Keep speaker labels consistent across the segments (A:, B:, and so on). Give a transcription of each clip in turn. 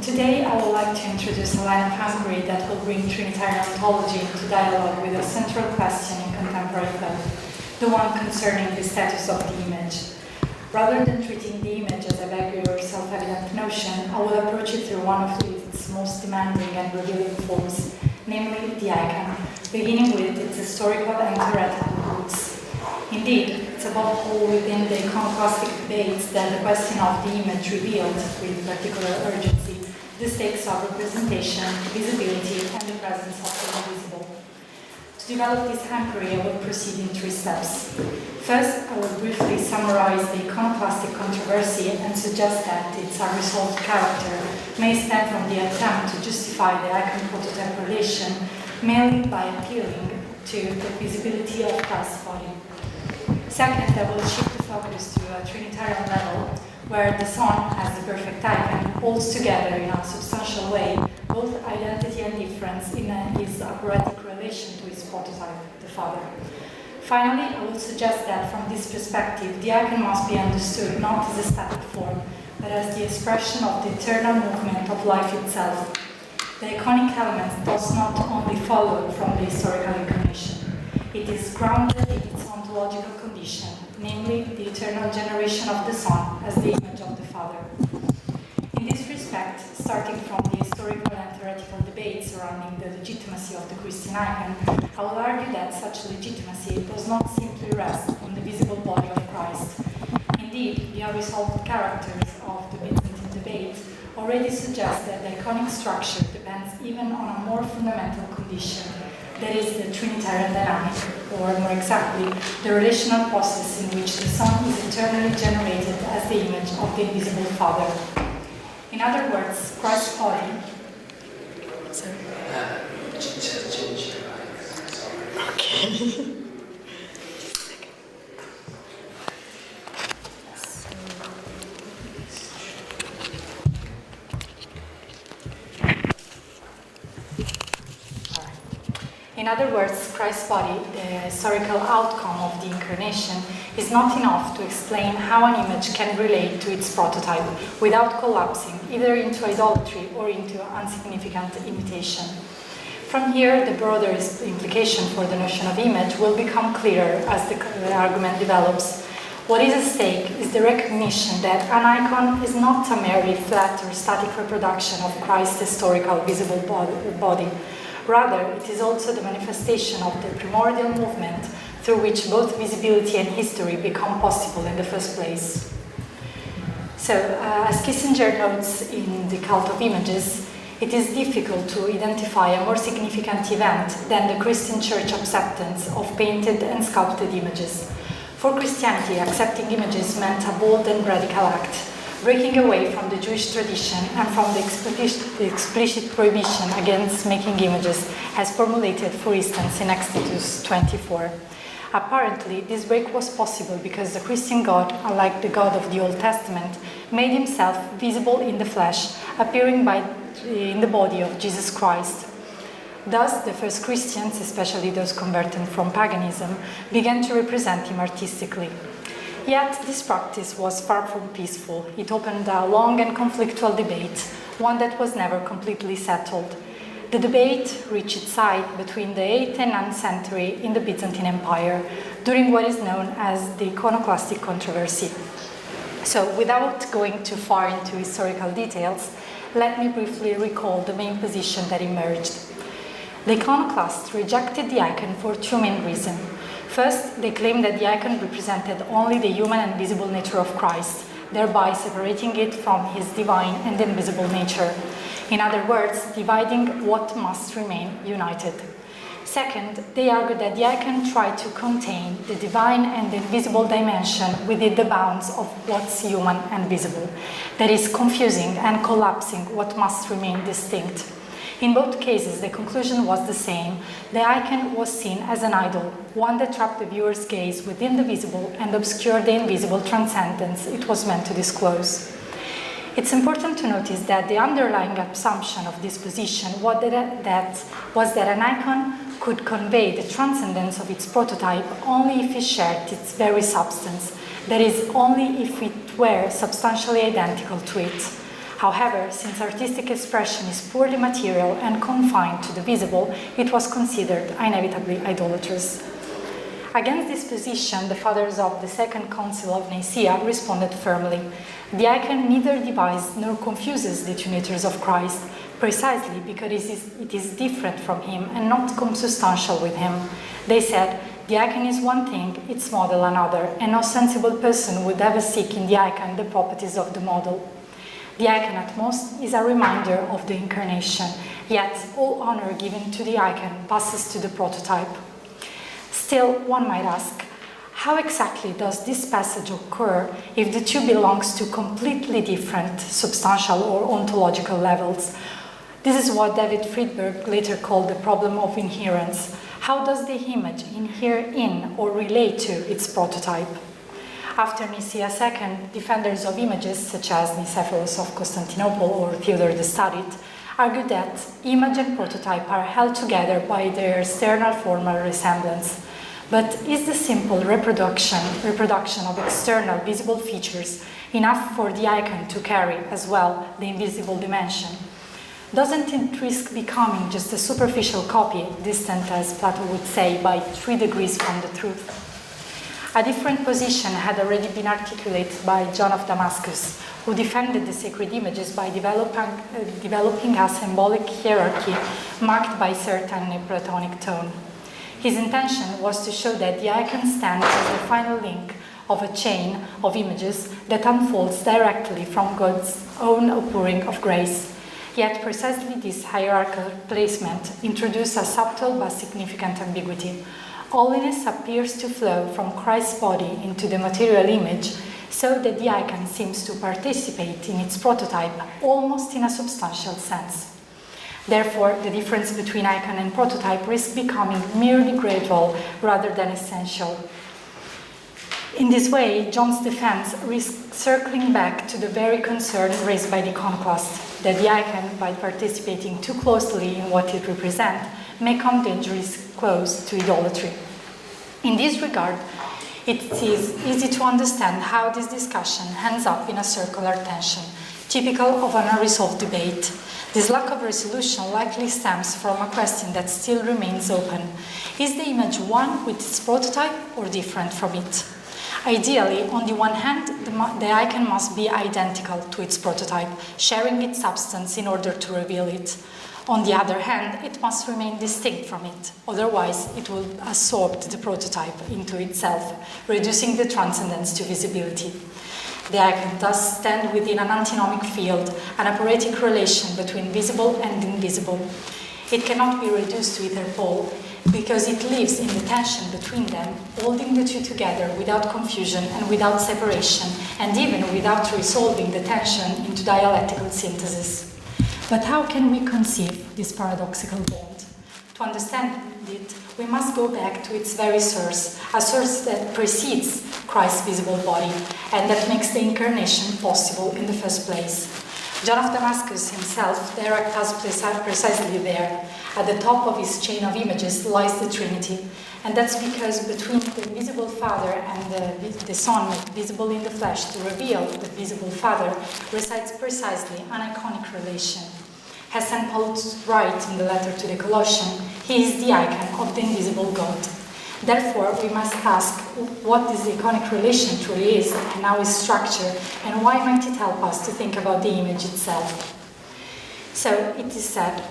A: Today I would like to introduce a line of inquiry that will bring Trinitarian ontology into dialogue with a central question in contemporary thought, the one concerning the status of the image. Rather than treating the image as a vague or self-evident notion, I will approach it through one of its most demanding and revealing forms, namely the icon, beginning with its historical and theoretical roots. Indeed, it's above all within the iconoclastic debates that the question of the image revealed, with particular urgency, the stakes of representation, visibility, and the presence of the invisible. To develop this inquiry, I will proceed in 3 steps. First, I will briefly summarize the iconoclastic controversy and suggest that its unresolved character may stem from the attempt to justify the icon-prototype relation merely by appealing to the visibility of Christ's body. Second, I will shift the focus to a Trinitarian level, where the Son, as the perfect icon, holds together in a substantial way both identity and difference in his aphoretic relation to his prototype, the Father. Finally, I will suggest that from this perspective, the icon must be understood not as a static form, but as the expression of the eternal movement of life itself. The iconic element does not only follow from the historical incarnation. It is grounded in its ontological condition, namely the eternal generation of the Son as the image of the Father. In this respect, starting from the historical and theoretical debate surrounding the legitimacy of the Christian icon, I will argue that such legitimacy does not simply rest on the visible body of Christ. Indeed, the unresolved characters of the Byzantine debate already suggest that the iconic structure depends even on a more fundamental condition, that is the Trinitarian dynamic, or more exactly, the relational process in which the Son is eternally generated as the image of the invisible Father. In other words, Christ's body. Sorry. Okay. In other words, Christ's body, the historical outcome of the incarnation, is not enough to explain how an image can relate to its prototype without collapsing either into idolatry or into insignificant imitation. From here, the broader implication for the notion of image will become clearer as the argument develops. What is at stake is the recognition that an icon is not a merely flat or static reproduction of Christ's historical visible body. Rather, it is also the manifestation of the primordial movement through which both visibility and history become possible in the first place. So, as Kissinger notes in The Cult of Images, it is difficult to identify a more significant event than the Christian Church acceptance of painted and sculpted images. For Christianity, accepting images meant a bold and radical act, breaking away from the Jewish tradition and from the explicit prohibition against making images as formulated, for instance, in Exodus 24. Apparently, this break was possible because the Christian God, unlike the God of the Old Testament, made himself visible in the flesh, appearing in the body of Jesus Christ. Thus, the first Christians, especially those converted from paganism, began to represent him artistically. Yet, this practice was far from peaceful. It opened a long and conflictual debate, one that was never completely settled. The debate reached its height between the 8th and 9th century in the Byzantine Empire, during what is known as the iconoclastic controversy. So, without going too far into historical details, let me briefly recall the main position that emerged. The iconoclasts rejected the icon for 2 main reasons. First, they claimed that the icon represented only the human and visible nature of Christ, thereby separating it from his divine and invisible nature. In other words, dividing what must remain united. Second, they argued that the icon tried to contain the divine and invisible dimension within the bounds of what's human and visible, that is, confusing and collapsing what must remain distinct. In both cases, the conclusion was the same. The icon was seen as an idol, one that trapped the viewer's gaze within the visible and obscured the invisible transcendence it was meant to disclose. It's important to notice that the underlying assumption of this position was that an icon could convey the transcendence of its prototype only if it shared its very substance, that is, only if it were substantially identical to it. However, since artistic expression is purely material and confined to the visible, it was considered inevitably idolatrous. Against this position, the fathers of the Second Council of Nicaea responded firmly. The icon neither divides nor confuses the Trinitors of Christ, precisely because it is different from him and not consubstantial with him. They said, the icon is one thing, its model another, and no sensible person would ever seek in the icon the properties of the model. The icon at most is a reminder of the incarnation, yet all honor given to the icon passes to the prototype. Still, one might ask, how exactly does this passage occur if the two belongs to completely different substantial or ontological levels? This is what David Friedberg later called the problem of inherence. How does the image inhere in or relate to its prototype? After Nicaea II, defenders of images, such as Nicephorus of Constantinople or Theodore the Studied, argued that image and prototype are held together by their external formal resemblance. But is the simple reproduction of external visible features enough for the icon to carry as well the invisible dimension? Doesn't it risk becoming just a superficial copy, distant, as Plato would say, by 3 degrees from the truth? A different position had already been articulated by John of Damascus, who defended the sacred images by developing a symbolic hierarchy marked by certain Neoplatonic tone. His intention was to show that the icon stands as the final link of a chain of images that unfolds directly from God's own outpouring of grace. Yet precisely this hierarchical placement introduced a subtle but significant ambiguity. Holiness appears to flow from Christ's body into the material image, so that the icon seems to participate in its prototype almost in a substantial sense. Therefore, the difference between icon and prototype risks becoming merely gradual rather than essential. In this way, John's defense risks circling back to the very concern raised by the iconoclast, that the icon, by participating too closely in what it represents, may come dangerously close to idolatry. In this regard, it is easy to understand how this discussion ends up in a circular tension, typical of an unresolved debate. This lack of resolution likely stems from a question that still remains open. Is the image one with its prototype or different from it? Ideally, on the one hand, the icon must be identical to its prototype, sharing its substance in order to reveal it. On the other hand, it must remain distinct from it, otherwise it will absorb the prototype into itself, reducing the transcendence to visibility. The icon thus stands within an antinomic field, an aporetic relation between visible and invisible. It cannot be reduced to either pole, because it lives in the tension between them, holding the two together without confusion and without separation, and even without resolving the tension into dialectical synthesis. But how can we conceive this paradoxical bond? To understand it, we must go back to its very source, a source that precedes Christ's visible body, and that makes the incarnation possible in the first place. John of Damascus himself directs us precisely there. At the top of his chain of images lies the Trinity, and that's because between the visible Father and the Son made visible in the flesh to reveal the visible Father resides precisely an iconic relation. As St. Paul writes in the letter to the Colossians, he is the icon of the invisible God. Therefore, we must ask what this iconic relation truly is and how it's structured, and why might it help us to think about the image itself. So, it is said,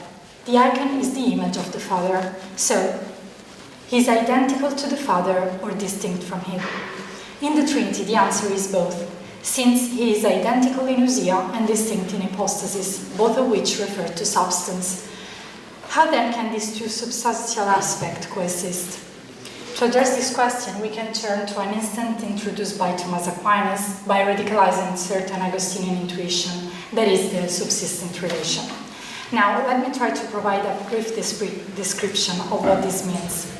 A: the icon is the image of the Father, so he is identical to the Father or distinct from him. In the Trinity, the answer is both, since he is identical in ousia and distinct in hypostasis, both of which refer to substance. How then can these two substantial aspects coexist? To address this question, we can turn to an instant introduced by Thomas Aquinas by radicalizing certain Augustinian intuition, that is, the subsistent relation. Now, let me try to provide a brief description of what this means.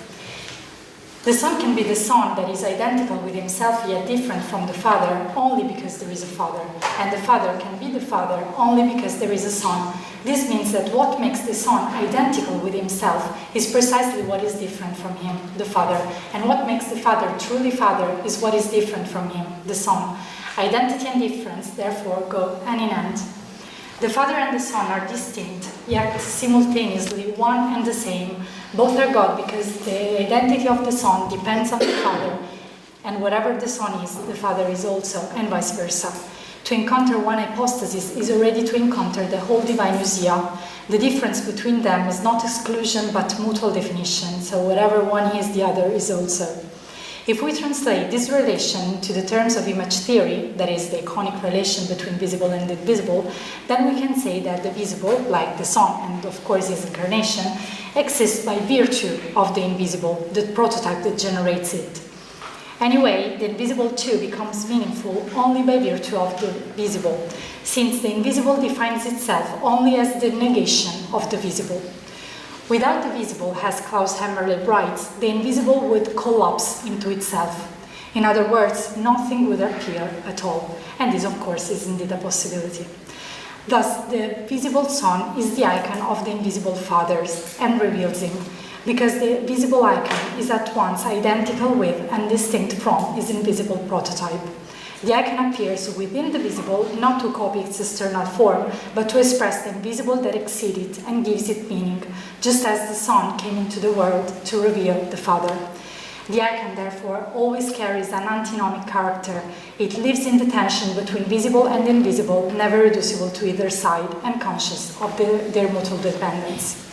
A: The Son can be the Son that is identical with himself yet different from the Father only because there is a Father, and the Father can be the Father only because there is a Son. This means that what makes the Son identical with himself is precisely what is different from him, the Father, and what makes the Father truly Father is what is different from him, the Son. Identity and difference, therefore, go hand in hand. The Father and the Son are distinct, yet simultaneously one and the same. Both are God because the identity of the Son depends on the Father, and whatever the Son is, the Father is also, and vice versa. To encounter one hypostasis is already to encounter the whole divine ousia. The difference between them is not exclusion but mutual definition, so whatever one is, the other is also. If we translate this relation to the terms of image theory, that is, the iconic relation between visible and invisible, then we can say that the visible, like the Son and of course his incarnation, exists by virtue of the invisible, the prototype that generates it. Anyway, the invisible too becomes meaningful only by virtue of the visible, since the invisible defines itself only as the negation of the visible. Without the visible, as Klaus Hemmerle writes, the invisible would collapse into itself. In other words, nothing would appear at all, and this of course is indeed a possibility. Thus, the visible Son is the icon of the invisible Fathers and reveals him, because the visible icon is at once identical with and distinct from his invisible prototype. The icon appears within the visible, not to copy its external form, but to express the invisible that exceeds it and gives it meaning, just as the Son came into the world to reveal the Father. The icon, therefore, always carries an antinomic character. It lives in the tension between visible and invisible, never reducible to either side, and conscious of their mutual dependence.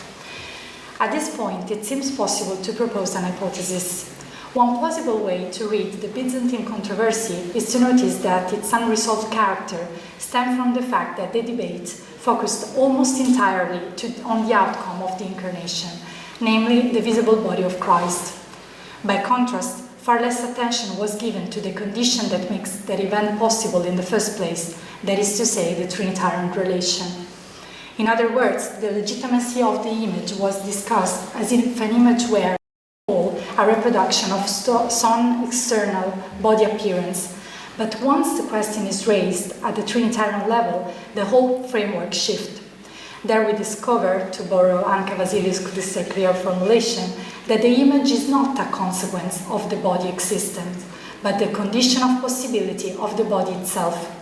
A: At this point, it seems possible to propose an hypothesis. One plausible way to read the Byzantine controversy is to notice that its unresolved character stemmed from the fact that the debate focused almost entirely on the outcome of the incarnation, namely the visible body of Christ. By contrast, far less attention was given to the condition that makes that event possible in the first place, that is to say, the Trinitarian relation. In other words, the legitimacy of the image was discussed as if an image were a reproduction of Son external body appearance. But once the question is raised at the Trinitarian level, the whole framework shifts. There we discover, to borrow Anke Vasilius' clear formulation, that the image is not a consequence of the body existence, but the condition of possibility of the body itself.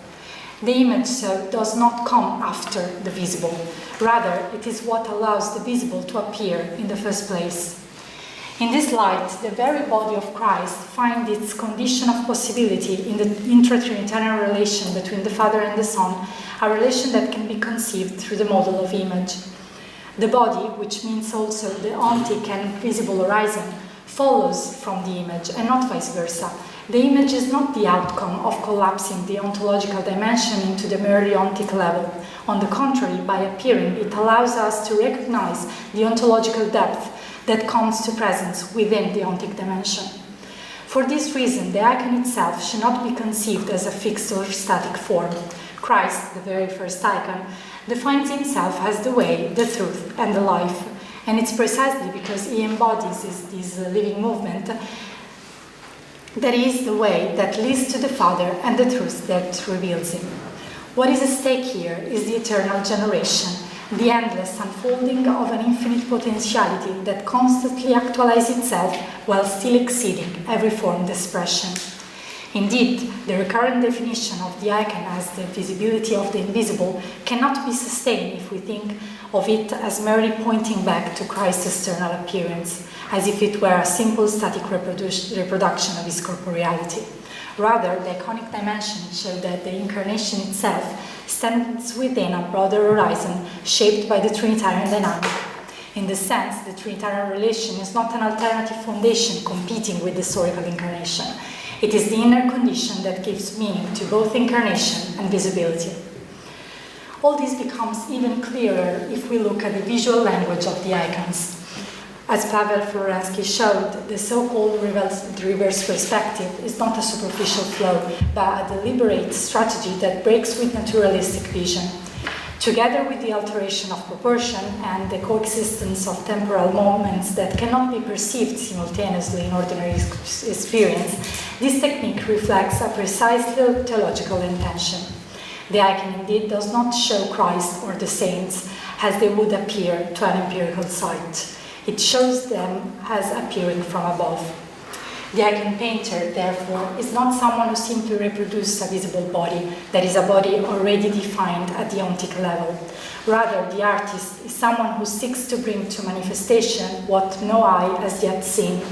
A: The image, so, does not come after the visible. Rather, it is what allows the visible to appear in the first place. In this light, the very body of Christ finds its condition of possibility in the intra-Trinitarian relation between the Father and the Son, a relation that can be conceived through the model of image. The body, which means also the ontic and visible horizon, follows from the image and not vice versa. The image is not the outcome of collapsing the ontological dimension into the merely ontic level. On the contrary, by appearing, it allows us to recognize the ontological depth that comes to presence within the ontic dimension. For this reason, the icon itself should not be conceived as a fixed or static form. Christ, the very first icon, defines himself as the way, the truth, and the life. And it's precisely because he embodies this living movement that is the way that leads to the Father and the truth that reveals him. What is at stake here is the eternal generation, the endless unfolding of an infinite potentiality that constantly actualizes itself while still exceeding every formed expression. Indeed, the recurrent definition of the icon as the visibility of the invisible cannot be sustained if we think of it as merely pointing back to Christ's external appearance, as if it were a simple static reproduction of his corporeality. Rather, the iconic dimension shows that the incarnation itself stands within a broader horizon shaped by the Trinitarian dynamic. In this sense, the Trinitarian relation is not an alternative foundation competing with the historical incarnation. It is the inner condition that gives meaning to both incarnation and visibility. All this becomes even clearer if we look at the visual language of the icons. As Pavel Florensky showed, the so-called reverse perspective is not a superficial flow, but a deliberate strategy that breaks with naturalistic vision. Together with the alteration of proportion and the coexistence of temporal moments that cannot be perceived simultaneously in ordinary experience, this technique reflects a precise theological intention. The icon indeed does not show Christ or the saints as they would appear to an empirical sight. It shows them as appearing from above. The icon painter, therefore, is not someone who simply reproduces a visible body, that is a body already defined at the ontic level. Rather, the artist is someone who seeks to bring to manifestation what no eye has yet seen.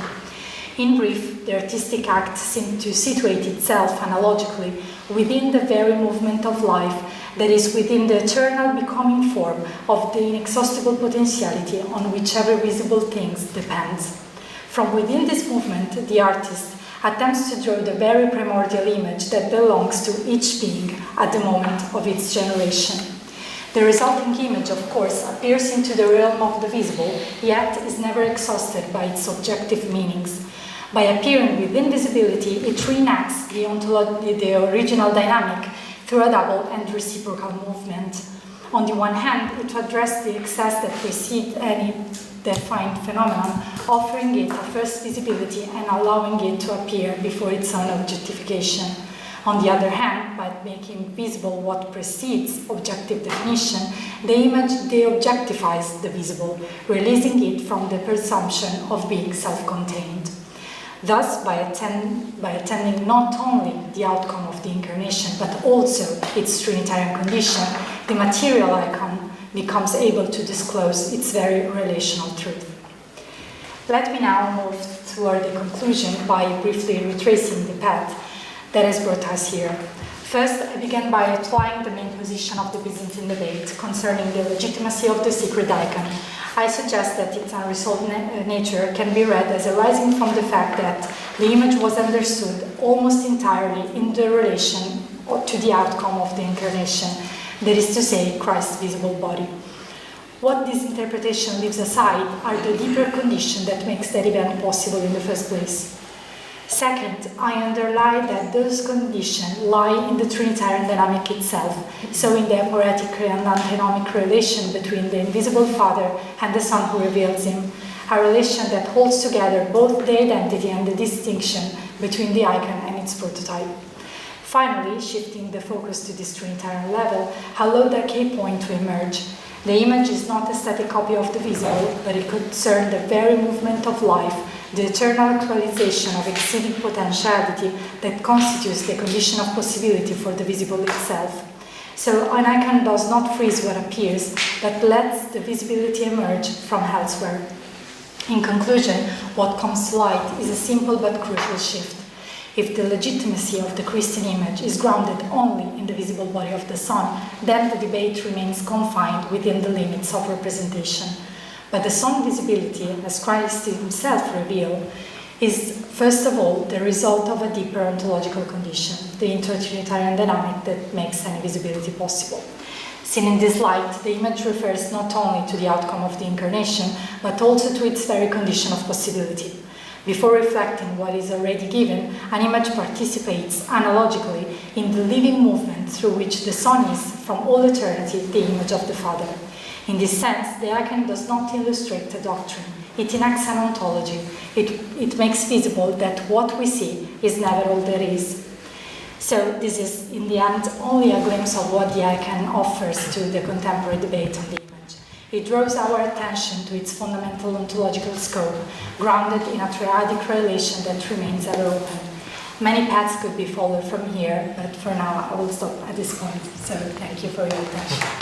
A: In brief, the artistic act seems to situate itself analogically within the very movement of life, that is, within the eternal becoming form of the inexhaustible potentiality on which every visible thing depends. From within this movement, the artist attempts to draw the very primordial image that belongs to each being at the moment of its generation. The resulting image, of course, appears into the realm of the visible, yet is never exhausted by its objective meanings. By appearing within visibility, it reenacts the original dynamic through a double and reciprocal movement. On the one hand, it addresses the excess that precedes any defined phenomenon, offering it a first visibility and allowing it to appear before its own objectification. On the other hand, by making visible what precedes objective definition, the image de-objectifies the visible, releasing it from the presumption of being self-contained. Thus, by attending not only the outcome of the incarnation, but also its Trinitarian condition, the material icon becomes able to disclose its very relational truth. Let me now move toward the conclusion by briefly retracing the path that has brought us here. First, I began by applying the main position of the Byzantine debate concerning the legitimacy of the sacred icon. I suggest that its unresolved nature can be read as arising from the fact that the image was understood almost entirely in the relation to the outcome of the incarnation, that is to say, Christ's visible body. What this interpretation leaves aside are the deeper conditions that makes that event possible in the first place. Second, I underline that those conditions lie in the Trinitarian dynamic itself, so in the aporetic and antinomic relation between the invisible Father and the Son who reveals him, a relation that holds together both the identity and the distinction between the icon and its prototype. Finally, shifting the focus to this Trinitarian level, allowed a key point to emerge. The image is not a static copy of the visible, but it concerns the very movement of life, the eternal actualization of exceeding potentiality that constitutes the condition of possibility for the visible itself. So an icon does not freeze what appears, but lets the visibility emerge from elsewhere. In conclusion, what comes to light is a simple but crucial shift. If the legitimacy of the Christian image is grounded only in the visible body of the Son, then the debate remains confined within the limits of representation. But the Son visibility, as Christ himself revealed, is first of all the result of a deeper ontological condition, the inter-Trinitarian dynamic that makes any visibility possible. Seen in this light, the image refers not only to the outcome of the incarnation, but also to its very condition of possibility. Before reflecting what is already given, an image participates analogically in the living movement through which the Son is, from all eternity, the image of the Father. In this sense, the icon does not illustrate a doctrine. It enacts an ontology. It makes visible that what we see is never all there is. So this is, in the end, only a glimpse of what the icon offers to the contemporary debate on the image. It draws our attention to its fundamental ontological scope, grounded in a triadic relation that remains ever open. Many paths could be followed from here, but for now I will stop at this point. So thank you for your attention.